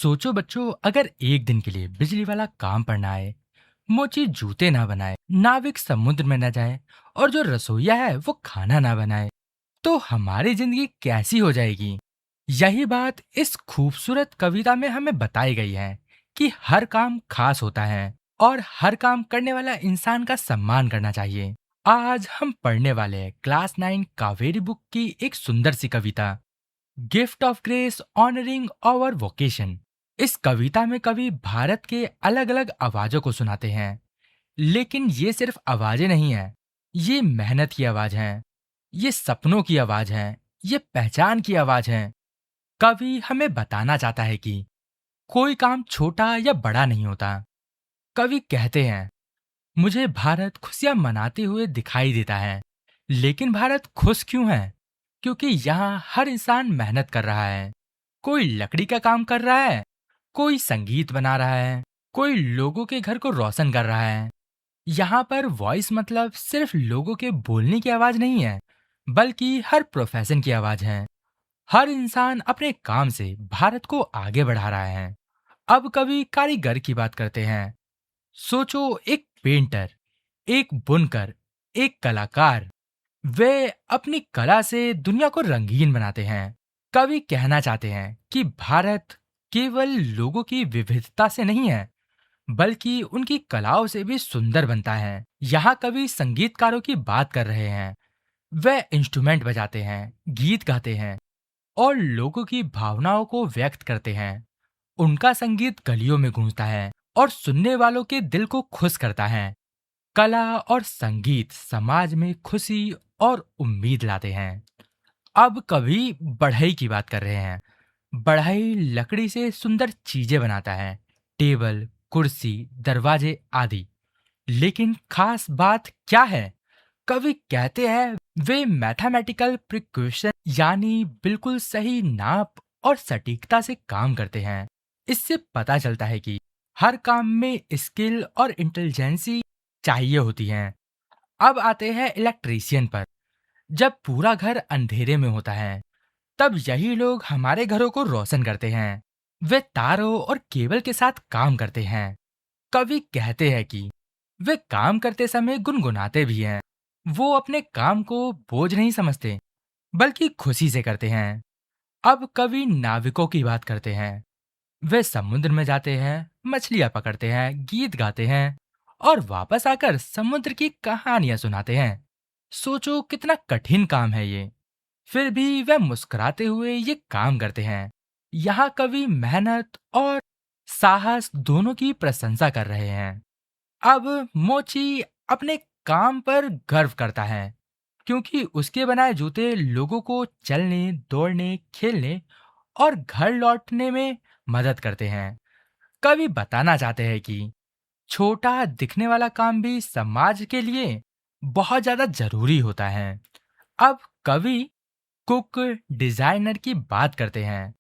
सोचो बच्चों, अगर एक दिन के लिए बिजली वाला काम पर ना आए, मोची जूते ना बनाए, नाविक समुद्र में न जाए और जो रसोईया है वो खाना ना बनाए, तो हमारी जिंदगी कैसी हो जाएगी। यही बात इस खूबसूरत कविता में हमें बताई गई है कि हर काम खास होता है और हर काम करने वाला इंसान का सम्मान करना चाहिए। आज हम पढ़ने वाले हैं क्लास 9 कावेरी बुक की एक सुंदर सी कविता, gift of grace honouring our vocation. इस कविता में कवि भारत के अलग अलग आवाजों को सुनाते हैं, लेकिन ये सिर्फ आवाजें नहीं हैं। ये मेहनत की आवाज हैं, ये सपनों की आवाज हैं, ये पहचान की आवाज हैं। कवि हमें बताना चाहता है कि कोई काम छोटा या बड़ा नहीं होता। कवि कहते हैं, मुझे भारत खुशियां मनाते हुए दिखाई देता है, लेकिन भारत खुश क्यों है? क्योंकि यहाँ हर इंसान मेहनत कर रहा है। कोई लकड़ी का काम कर रहा है, कोई संगीत बना रहा है, कोई लोगों के घर को रोशन कर रहा है। यहाँ पर वॉइस मतलब सिर्फ लोगों के बोलने की आवाज नहीं है, बल्कि हर प्रोफेशन की आवाज है। हर इंसान अपने काम से भारत को आगे बढ़ा रहा है। अब कवि कारीगर की बात करते हैं। सोचो, एक पेंटर, एक बुनकर, एक कलाकार, वे अपनी कला से दुनिया को रंगीन बनाते हैं। कवि कहना चाहते हैं कि भारत केवल लोगों की विविधता से नहीं है, बल्कि उनकी कलाओं से भी सुंदर बनता है। यहाँ कवि संगीतकारों की बात कर रहे हैं। वे इंस्ट्रूमेंट बजाते हैं, गीत गाते हैं और लोगों की भावनाओं को व्यक्त करते हैं। उनका संगीत गलियों में गूंजता है और सुनने वालों के दिल को खुश करता है। कला और संगीत समाज में खुशी और उम्मीद लाते हैं। अब कवि बढ़ई की बात कर रहे हैं। बढ़ई लकड़ी से सुंदर चीजें बनाता है, टेबल, कुर्सी, दरवाजे आदि। लेकिन खास बात क्या है? कवि कहते हैं, वे मैथमेटिकल प्रिकॉशन यानी बिल्कुल सही नाप और सटीकता से काम करते हैं। इससे पता चलता है कि हर काम में स्किल और इंटेलिजेंसी चाहिए होती है। अब आते हैं इलेक्ट्रीशियन पर। जब पूरा घर अंधेरे में होता है, तब यही लोग हमारे घरों को रोशन करते हैं। वे तारों और केबल के साथ काम करते हैं। कवि कहते हैं कि वे काम करते समय गुनगुनाते भी हैं। वो अपने काम को बोझ नहीं समझते, बल्कि खुशी से करते हैं। अब कवि नाविकों की बात करते हैं। वे समुद्र में जाते हैं, मछलियां पकड़ते हैं, गीत गाते हैं और वापस आकर समुद्र की कहानियां सुनाते हैं। सोचो, कितना कठिन काम है ये। फिर भी वे मुस्कुराते हुए ये काम करते हैं। यहाँ कवि मेहनत और साहस दोनों की प्रशंसा कर रहे हैं। अब मोची अपने काम पर गर्व करता है, क्योंकि उसके बनाए जूते लोगों को चलने, दौड़ने, खेलने और घर लौटने में मदद करते हैं। कवि बताना चाहते हैं कि छोटा दिखने वाला काम भी समाज के लिए बहुत ज्यादा जरूरी होता है। अब कवि कुक, डिजाइनर की बात करते हैं।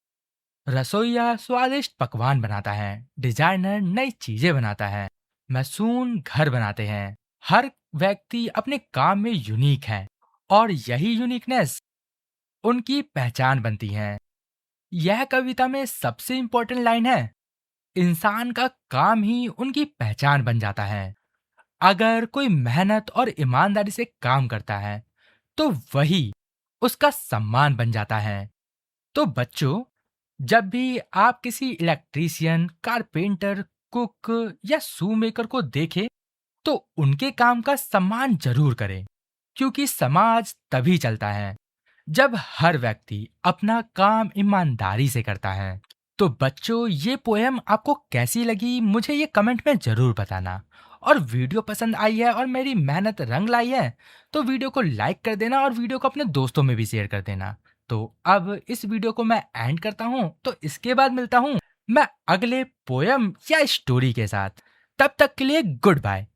रसोइया स्वादिष्ट पकवान बनाता है, डिजाइनर नई चीजें बनाता है, मासूम घर बनाते हैं। हर व्यक्ति अपने काम में यूनिक है और यही यूनिकनेस उनकी पहचान बनती है। यह कविता में सबसे इम्पोर्टेंट लाइन है, इंसान का काम ही उनकी पहचान बन जाता है। अगर कोई मेहनत और ईमानदारी से काम करता है, तो वही उसका सम्मान बन जाता है। तो बच्चों, जब भी आप किसी इलेक्ट्रीशियन, कारपेंटर, कुक या शू मेकर को देखें, तो उनके काम का सम्मान जरूर करें, क्योंकि समाज तभी चलता है जब हर व्यक्ति अपना काम ईमानदारी से करता है। तो बच्चों, ये पोएम आपको कैसी लगी मुझे ये कमेंट में जरूर बताना। और वीडियो पसंद आई है और मेरी मेहनत रंग लाई है, तो वीडियो को लाइक कर देना और वीडियो को अपने दोस्तों में भी शेयर कर देना। तो अब इस वीडियो को मैं एंड करता हूँ, तो इसके बाद मिलता हूँ मैं अगले पोएम या स्टोरी के साथ। तब तक के लिए गुड बाय।